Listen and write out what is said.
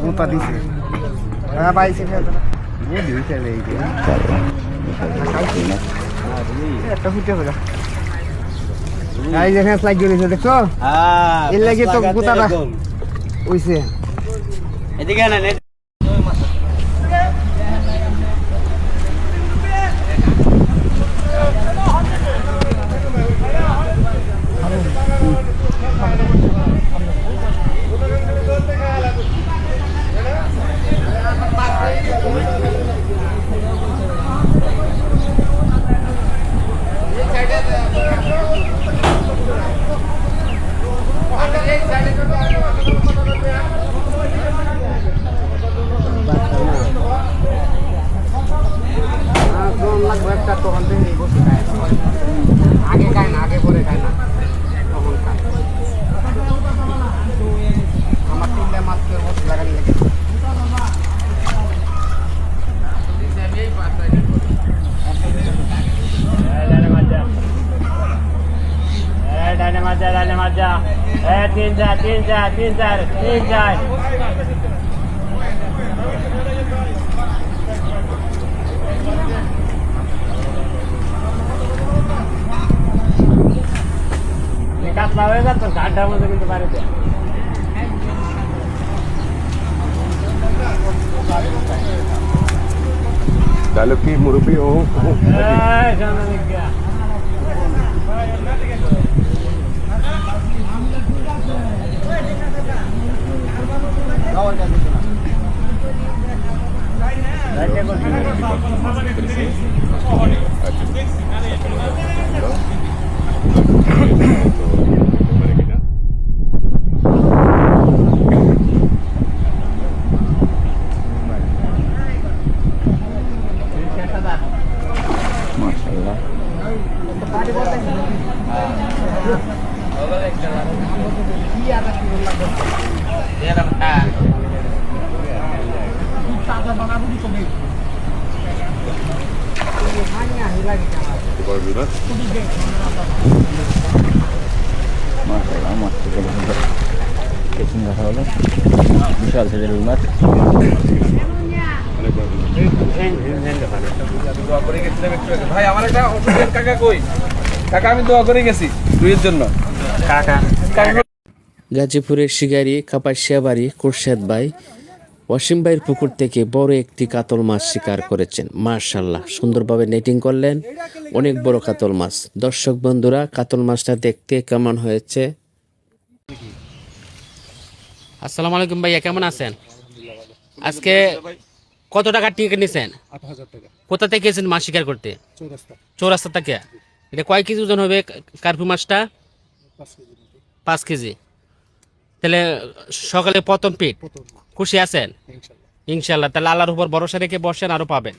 গুতা দিছে হ্যাঁ পাইছে একটা ফুটে হলো এই যে ফেস লাগিয়ে দিয়েছে দেখছো এর লাগে তো গুতাটা হইছে এদিকে না আগে খায় না আগে পরে খায় না তখন খায় আমার তিনটা মাছকে বসে লাগানি লাগে तीन चार कात लावायचा तर झाडामध्ये किती बारे ते डालो की मुरबी हो जाना नहीं गया বিশাল সাইজের রুই মাছ ভাই আমার একটা কাকা কই কাকা আমি দোয়া করে গেছি রুইয়ের জন্য গাজীপুরের শিগারি কাপাসিয়াবাড়ি কোরশেদ ভাই ওয়াসিম ভাইয়ের পুকুর থেকে বড় একটি কাতল মাছ শিকার করেছেন। মাশাআল্লাহ, সুন্দরভাবে নেটিং করলেন, অনেক বড় কাতল মাছ। দর্শক বন্ধুরা, কাতল মাছটা দেখতে কেমন হয়েছে? আসসালামু আলাইকুম ভাইয়া, কেমন আছেন? আজকে কত টাকা টিকিট নিছেন? ৮০০০ টাকা। কোথা থেকে গেছেন মাছ শিকার করতে? চৌরাস্তা থেকে। এটা কয় কেজি ওজন হবে কার্পু মাছটা? 5 কেজি। তাহলে সকালে প্রথম পিট, খুশি আছেন? ইনশাল্লাহ। তাহলে আল্লাহর উপর ভরসা রেখে বসেন, আরো পাবেন।